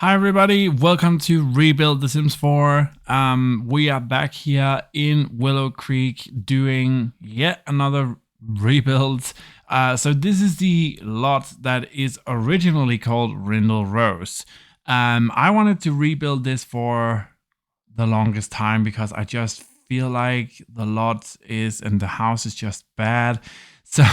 Hi everybody, welcome to Rebuild The Sims 4. We are back here in Willow Creek doing yet another rebuild. So this is the lot that is originally called Rindle Rose. I wanted to rebuild this for the longest time because I just feel like the lot is and the house is just bad. So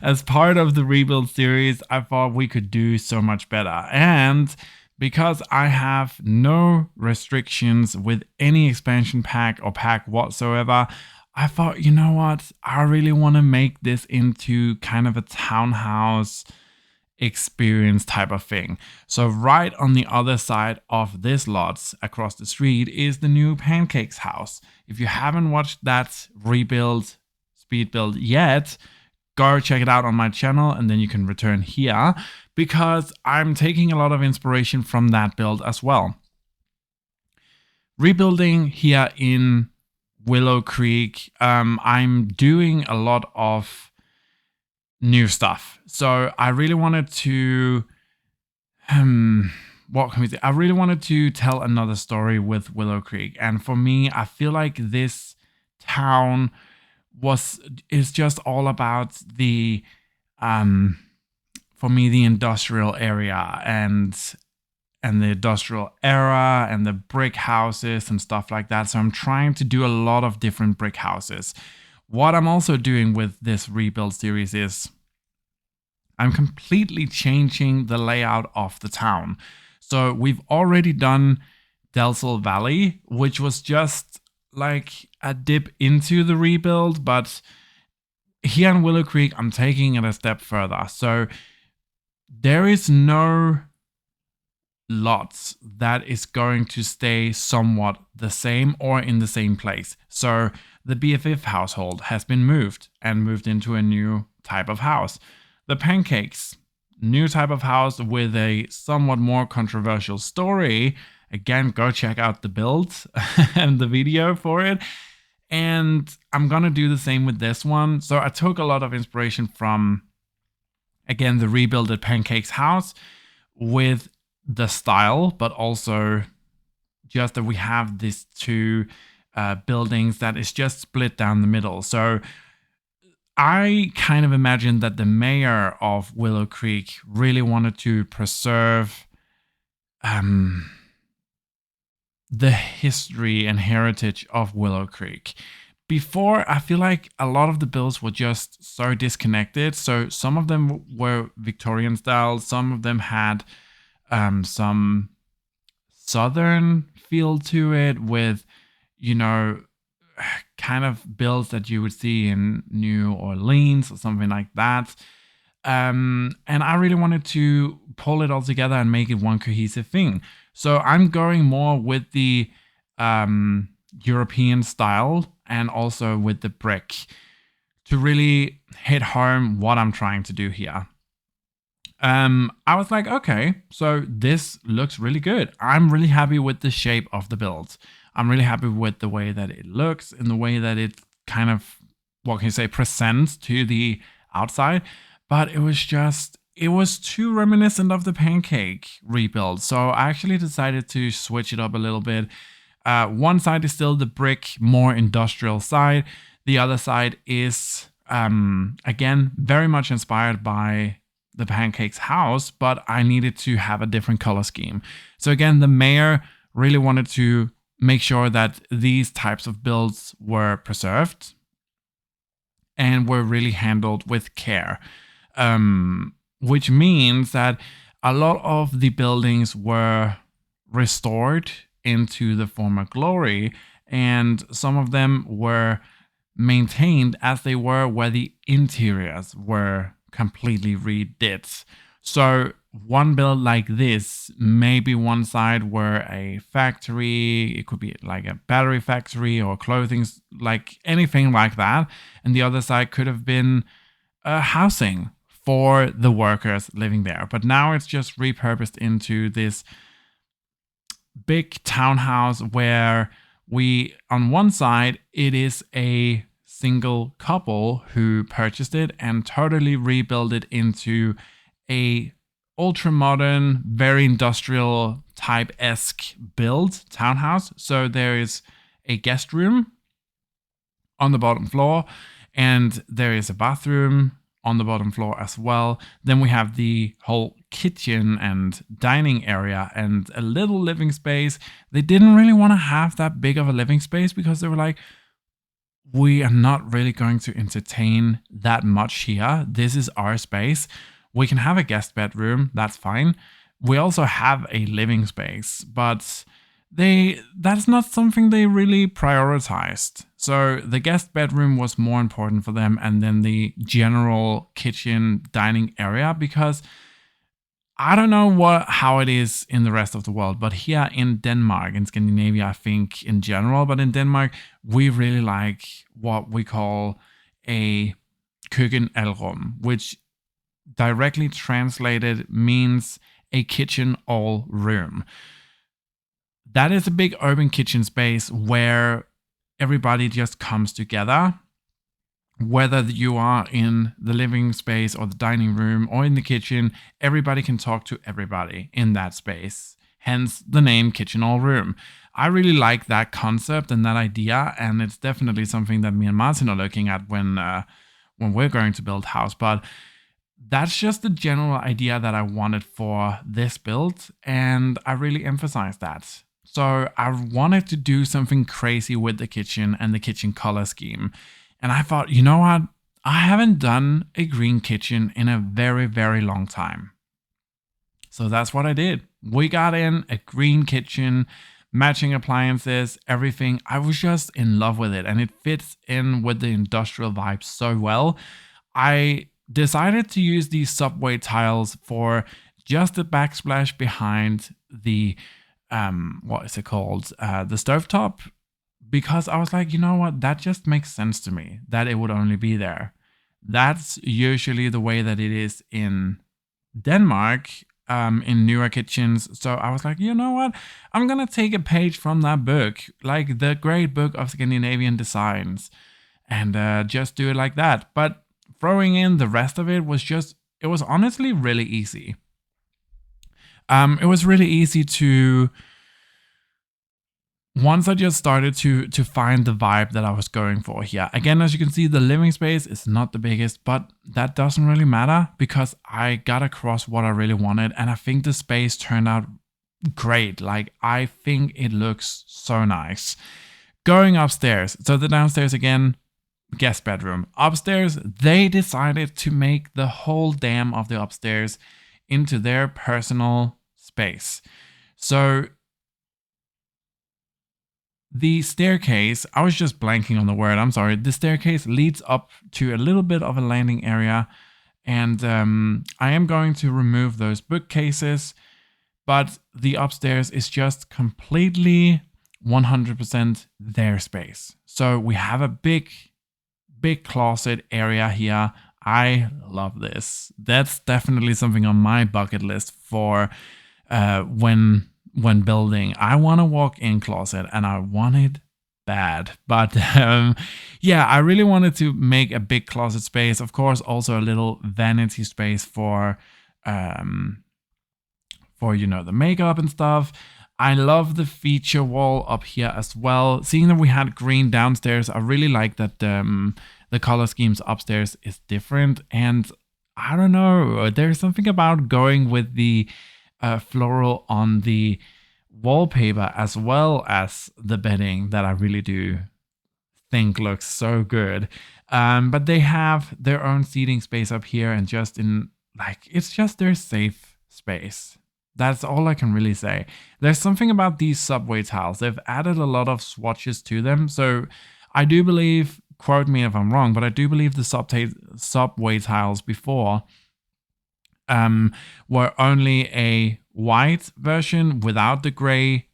as part of the rebuild series, I thought we could do so much better. And because I have no restrictions with any expansion pack or pack whatsoever, I thought, you know what? I really want to make this into kind of a townhouse experience type of thing. So right on the other side of this lot across the street is the new Pancakes house. If you haven't watched that rebuild speed build yet, go check it out on my channel and then you can return here because I'm taking a lot of inspiration from that build as well. Rebuilding here in Willow Creek, I'm doing a lot of new stuff. So I really wanted to, what can we say? I really wanted to tell another story with Willow Creek. And for me, I feel like this town is just all about the, for me, the industrial area and the industrial era and the brick houses and stuff like that. So I'm trying to do a lot of different brick houses. What I'm also doing with this rebuild series is I'm completely changing the layout of the town. So we've already done Delsel Valley, which was just like a dip into the rebuild, but here in Willow Creek, I'm taking it a step further. So there is no lots that is going to stay somewhat the same or in the same place. So the BFF household has been moved into a new type of house. The Pancakes, new type of house with a somewhat more controversial story. Again, go check out the build and the video for it. And I'm going to do the same with this one. So I took a lot of inspiration from, again, the rebuilded Pancakes house with the style, but also just that we have these two buildings that is just split down the middle. So I kind of imagined that the mayor of Willow Creek really wanted to preserve the history and heritage of Willow Creek. Before, I feel like a lot of the builds were just so disconnected. So some of them were Victorian style, some of them had some southern feel to it with, you know, kind of builds that you would see in New Orleans or something like that. And I really wanted to pull it all together and make it one cohesive thing. So I'm going more with the European style and also with the brick to really hit home what I'm trying to do here. I was like, okay, so this looks really good. I'm really happy with the shape of the build. I'm really happy with the way that it looks and the way that it kind of, what can you say, presents to the outside. But it was too reminiscent of the Pancake rebuild. So I actually decided to switch it up a little bit. One side is still the brick, more industrial side. The other side is, again, very much inspired by the Pancakes house, but I needed to have a different color scheme. So again, the mayor really wanted to make sure that these types of builds were preserved and were really handled with care. Which means that a lot of the buildings were restored into the former glory, and some of them were maintained as they were where the interiors were completely redid. So one build like this, maybe one side were a factory, it could be like a battery factory or clothing, like anything like that, and the other side could have been housing for the workers living there. But now it's just repurposed into this big townhouse where we, on one side, it is a single couple who purchased it and totally rebuilt it into a ultra modern, very industrial type-esque build townhouse. So there is a guest room on the bottom floor, and there is a bathroom on the bottom floor as well. Then we have the whole kitchen and dining area and a little living space. They didn't really want to have that big of a living space because they were like, we are not really going to entertain that much here. This is our space. We can have a guest bedroom, that's fine. We also have a living space, but that's not something they really prioritized. So the guest bedroom was more important for them, and then the general kitchen dining area, because I don't know how it is in the rest of the world, but here in Denmark, in Scandinavia, I think in general, but in Denmark, we really like what we call a køkkenalrum, which directly translated means a kitchen all room. That is a big urban kitchen space where everybody just comes together. Whether you are in the living space or the dining room or in the kitchen, everybody can talk to everybody in that space. Hence the name Kitchen All Room. I really like that concept and that idea, and it's definitely something that me and Martin are looking at when we're going to build house. But that's just the general idea that I wanted for this build, and I really emphasize that. So I wanted to do something crazy with the kitchen and the kitchen color scheme. And I thought, you know what? I haven't done a green kitchen in a very, very long time. So that's what I did. We got in a green kitchen, matching appliances, everything. I was just in love with it, and it fits in with the industrial vibe so well. I decided to use these subway tiles for just the backsplash behind the, what is it called? The stovetop. Because I was like, you know what, that just makes sense to me that it would only be there. That's usually the way that it is in Denmark, in newer kitchens. So I was like, you know what, I'm gonna take a page from that book, like the Great Book of Scandinavian Designs, and just do it like that. But throwing in the rest of it was honestly really easy. It was really easy to... Once I just started to find the vibe that I was going for here. Again, as you can see, the living space is not the biggest, but that doesn't really matter because I got across what I really wanted, and I think the space turned out great. Like, I think it looks so nice. Going upstairs. So the downstairs again, guest bedroom. Upstairs, they decided to make the whole damn of the upstairs into their personal space. So the staircase, I was just blanking on the word, I'm sorry. The staircase leads up to a little bit of a landing area, and I am going to remove those bookcases, but the upstairs is just completely 100% their space. So we have a big closet area here. I love this. That's definitely something on my bucket list for when building. I want a walk-in closet, and I want it bad. But yeah, I really wanted to make a big closet space. Of course, also a little vanity space for you know, the makeup and stuff. I love the feature wall up here as well. Seeing that we had green downstairs, I really like that the color schemes upstairs is different. And I don't know, there's something about going with the floral on the wallpaper as well as the bedding that I really do think looks so good. But they have their own seating space up here, and just in, like, it's just their safe space. That's all I can really say. There's something about these subway tiles. They've added a lot of swatches to them. So I do believe, quote me if I'm wrong, but I do believe the subway tiles before were only a white version without the gray,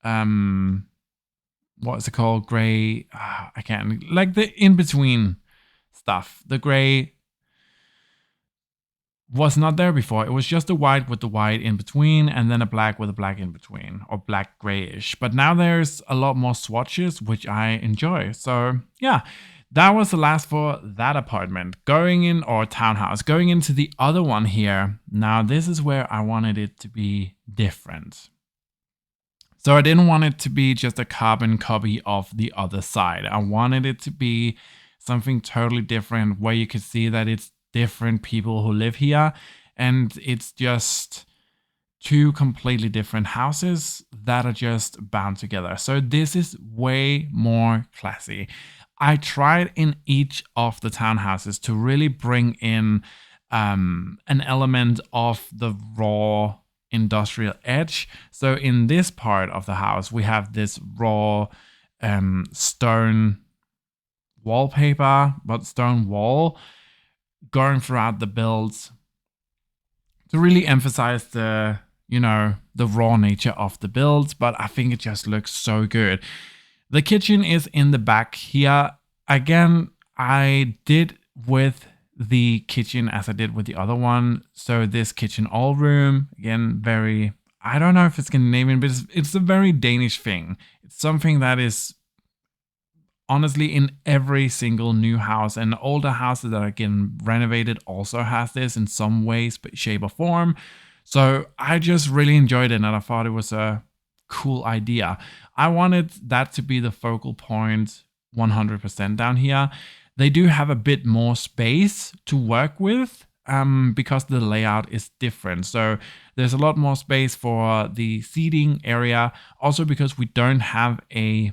what is it called? Gray, I can't, like the in-between stuff. The gray was not there before. It was just a white with the white in between, and then a black with a black in between, or black grayish. But now there's a lot more swatches, which I enjoy. So yeah, That was the last for that apartment. Going in, or townhouse, going into the other one here. Now, this is where I wanted it to be different. So I didn't want it to be just a carbon copy of the other side. I wanted it to be something totally different, where you could see that it's different people who live here, and it's just two completely different houses that are just bound together. So this is way more classy. I tried in each of the townhouses to really bring in an element of the raw industrial edge. So in this part of the house, we have this raw stone wallpaper, but stone wall going throughout the builds to really emphasize the raw nature of the builds, but I think it just looks so good. The kitchen is in the back here. Again, I did with the kitchen as I did with the other one. So this kitchen all room, again, very, I don't know if it's Scandinavian, but it's a very Danish thing. It's something that is honestly in every single new house, and older houses that are getting renovated also has this in some way, shape or form. So I just really enjoyed it, and I thought it was a cool idea. I wanted that to be the focal point 100% down here. They do have a bit more space to work with because the layout is different. So there's a lot more space for the seating area. Also because we don't have a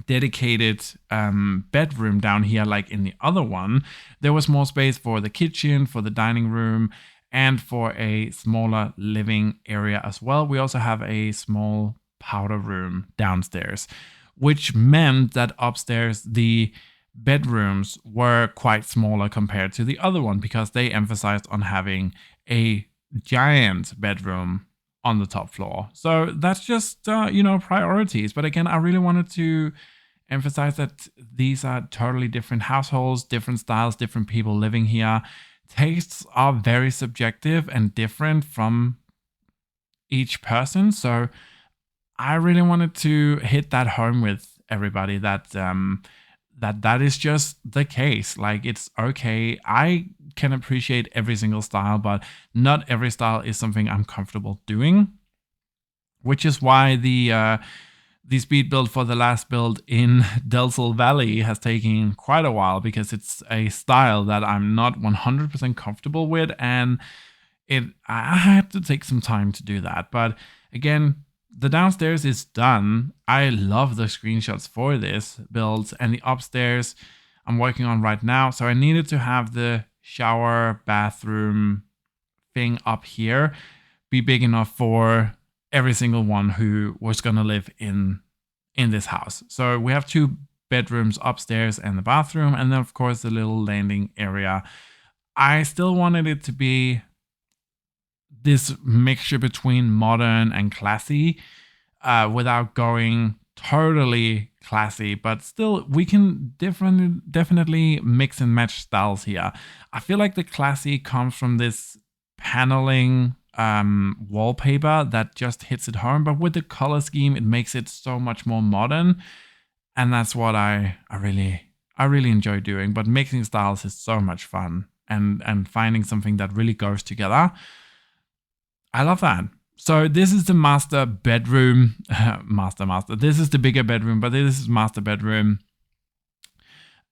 dedicated bedroom down here like in the other one. There was more space for the kitchen, for the dining room, and for a smaller living area as well. We also have a small powder room downstairs, which meant that upstairs the bedrooms were quite smaller compared to the other one because they emphasized on having a giant bedroom on the top floor. So that's just, priorities. But again, I really wanted to emphasize that these are totally different households, different styles, different people living here. Tastes are very subjective and different from each person. So I really wanted to hit that home with everybody that that is just the case. Like, it's okay. I can appreciate every single style, but not every style is something I'm comfortable doing, which is why the speed build for the last build in Delsel Valley has taken quite a while, because it's a style that I'm not 100% comfortable with, and I had to take some time to do that. But again, the downstairs is done. I love the screenshots for this build, and the upstairs I'm working on right now. So I needed to have the shower bathroom thing up here be big enough for every single one who was gonna live in this house. So we have 2 bedrooms upstairs and the bathroom, and then of course the little landing area. I still wanted it to be this mixture between modern and classy, without going totally classy, but still we can definitely mix and match styles here. I feel like the classy comes from this paneling wallpaper that just hits it home, but with the color scheme it makes it so much more modern, and that's what I really enjoy doing. But mixing styles is so much fun, and finding something that really goes together. I love that. So this is the master bedroom. master. This is the bigger bedroom, but this is master bedroom.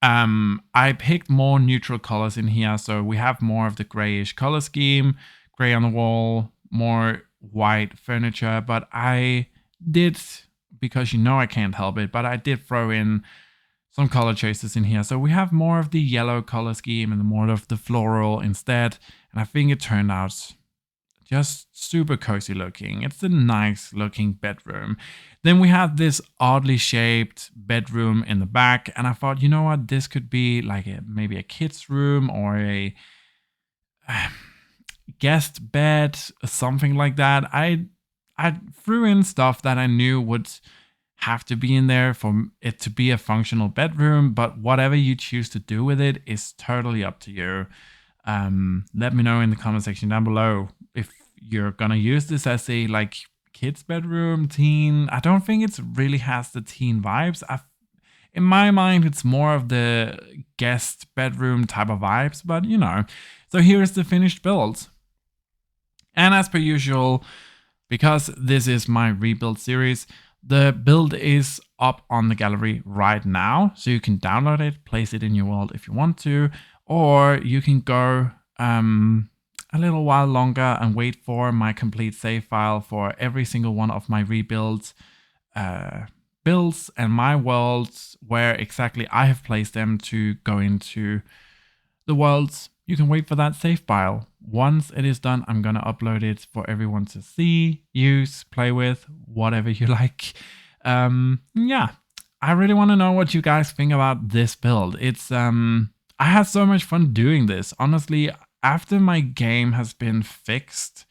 I picked more neutral colors in here, so we have more of the grayish color scheme, gray on the wall, more white furniture. But I did, because I can't help it, but I did throw in some color choices in here. So we have more of the yellow color scheme and more of the floral instead. And I think it turned out just super cozy looking. It's a nice looking bedroom. Then we have this oddly shaped bedroom in the back, and I thought, you know what, this could be like maybe a kid's room or a guest bed, something like that. I threw in stuff that I knew would have to be in there for it to be a functional bedroom, but whatever you choose to do with it is totally up to you. Let me know in the comment section down below if you're gonna use this as a kids bedroom, teen. I don't think it really has the teen vibes. In my mind, it's more of the guest bedroom type of vibes, but you know. So here is the finished build. And as per usual, because this is my rebuild series, the build is up on the gallery right now. So you can download it, place it in your world if you want to, or you can go a little while longer and wait for my complete save file for every single one of my rebuilds builds and my worlds where exactly I have placed them to go into the worlds. You can wait for that save file. Once it is done, I'm going to upload it for everyone to see, use, play with, whatever you like. Yeah, I really want to know what you guys think about this build. It's I had so much fun doing this. Honestly, after my game has been fixed,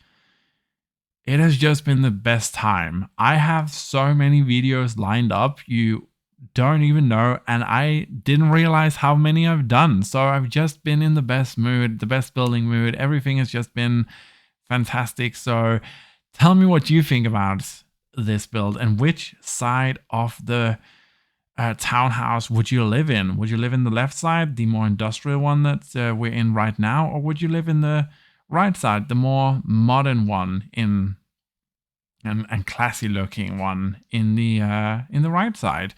it has just been the best time. I have so many videos lined up. You don't even know, and I didn't realize how many I've done. So I've just been in the best mood, the best building mood. Everything has just been fantastic. So tell me what you think about this build and which side of the townhouse would you live in? Would you live in the left side, the more industrial one that we're in right now, or would you live in the right side, the more modern one in and classy looking one in the right side?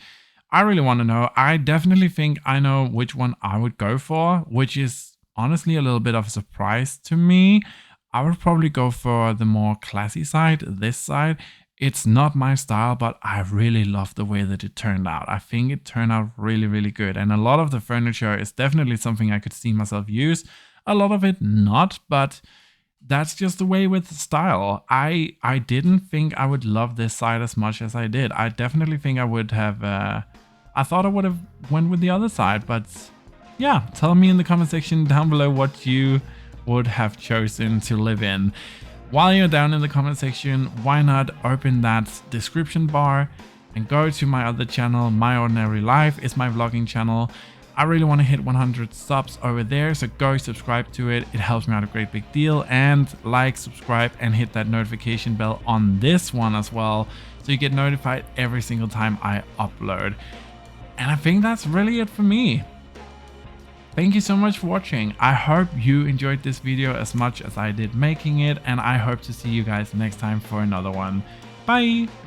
I really want to know. I definitely think I know which one I would go for, which is honestly a little bit of a surprise to me. I would probably go for the more classy side, this side. It's not my style, but I really love the way that it turned out. I think it turned out really, really good. And a lot of the furniture is definitely something I could see myself use. A lot of it not, but that's just the way with style. I didn't think I would love this side as much as I did. I definitely think I would have... I thought I would have went with the other side, but yeah, tell me in the comment section down below what you would have chosen to live in. While you're down in the comment section, why not open that description bar and go to my other channel, My Ordinary Life. It's my vlogging channel. I really want to hit 100 subs over there, so go subscribe to it. It helps me out a great big deal. And like, subscribe, and hit that notification bell on this one as well, so you get notified every single time I upload. And I think that's really it for me. Thank you so much for watching. I hope you enjoyed this video as much as I did making it, and I hope to see you guys next time for another one. Bye!